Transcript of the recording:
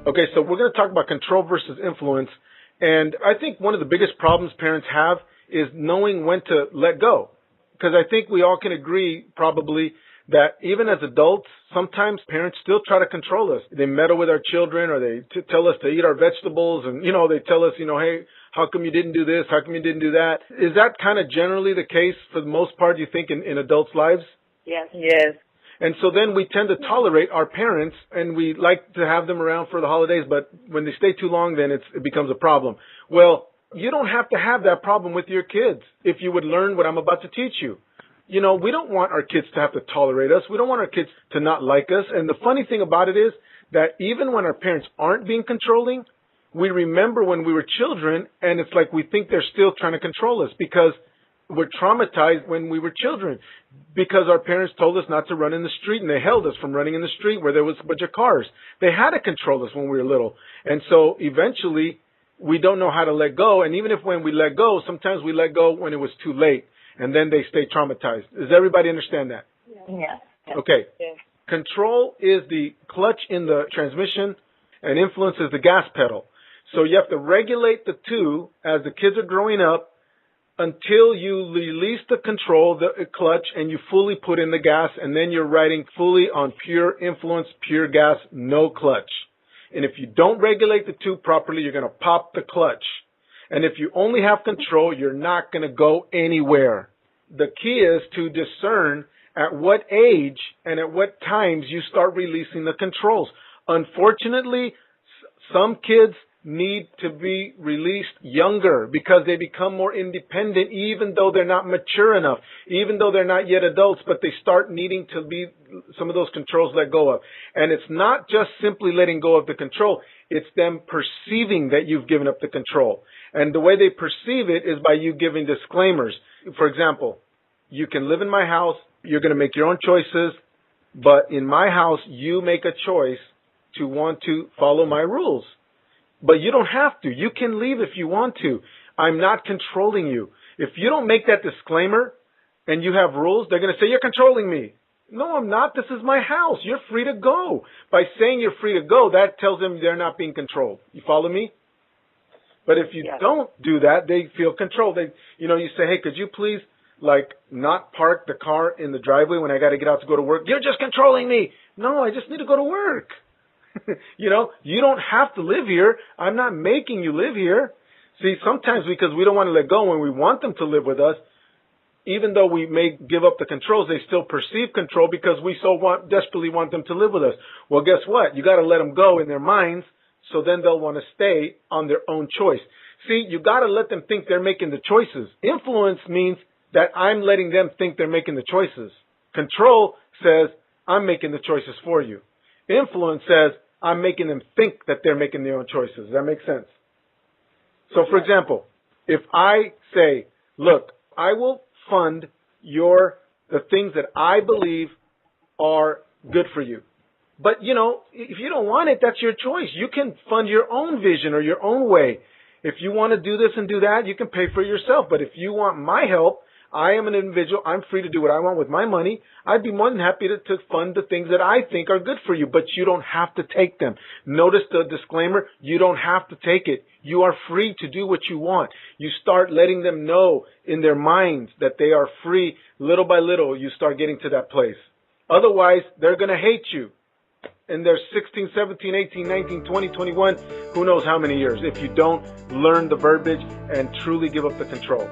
Okay, so we're going to talk about control versus influence. And I think one of the biggest problems parents have is knowing when to let go. Because I think we all can agree probably that even as adults, sometimes parents still try to control us. They meddle with our children, or they tell us to eat our vegetables, and, they tell us, hey, how come you didn't do this? How come you didn't do that? Is that kind of generally the case for the most part, you think, in adults' lives? Yes. Yes. And so then we tend to tolerate our parents, and we like to have them around for the holidays, but when they stay too long, then it becomes a problem. Well, you don't have to have that problem with your kids if you would learn what I'm about to teach you. We don't want our kids to have to tolerate us. We don't want our kids to not like us. And the funny thing about it is that even when our parents aren't being controlling, we remember when we were children, and it's like we think they're still trying to control us because we're traumatized when we were children, because our parents told us not to run in the street, and they held us from running in the street where there was a bunch of cars. They had to control us when we were little. And so eventually we don't know how to let go. And even if when we let go, sometimes we let go when it was too late, and then they stay traumatized. Does everybody understand that? Yeah. Okay. Yeah. Control is the clutch in the transmission, and influence is the gas pedal. So you have to regulate the two as the kids are growing up until you release the control, the clutch, and you fully put in the gas, and then you're riding fully on pure influence, pure gas, no clutch. And if you don't regulate the two properly, you're going to pop the clutch. And if you only have control, you're not going to go anywhere. The key is to discern at what age and at what times you start releasing the controls. Unfortunately, some kids need to be released younger because they become more independent even though they're not mature enough, even though they're not yet adults, but they start needing to be some of those controls let go of. And it's not just simply letting go of the control, it's them perceiving that you've given up the control. And the way they perceive it is by you giving disclaimers. For example, you can live in my house, you're going to make your own choices, but in my house, you make a choice to want to follow my rules. But you don't have to. You can leave if you want to. I'm not controlling you. If you don't make that disclaimer and you have rules, they're going to say, you're controlling me. No, I'm not. This is my house. You're free to go. By saying you're free to go, that tells them they're not being controlled. You follow me? But if you don't do that, they feel controlled. You say, hey, could you please, not park the car in the driveway when I got to get out to go to work? You're just controlling me. No, I just need to go to work. You don't have to live here. I'm not making you live here. See, sometimes because we don't want to let go when we want them to live with us, even though we may give up the controls, they still perceive control because we desperately want them to live with us. Well, guess what? You got to let them go in their minds, so then they'll want to stay on their own choice. See, you got to let them think they're making the choices. Influence means that I'm letting them think they're making the choices. Control says, I'm making the choices for you. Influence says, I'm making them think that they're making their own choices. Does that make sense? So, for example, if I say, look, I will fund the things that I believe are good for you. But, if you don't want it, that's your choice. You can fund your own vision or your own way. If you want to do this and do that, you can pay for it yourself. But if you want my help, I am an individual. I'm free to do what I want with my money. I'd be more than happy to fund the things that I think are good for you, but you don't have to take them. Notice the disclaimer, you don't have to take it. You are free to do what you want. You start letting them know in their minds that they are free. Little by little, you start getting to that place. Otherwise, they're going to hate you. And there's 16, 17, 18, 19, 20, 21, who knows how many years if you don't learn the verbiage and truly give up the control.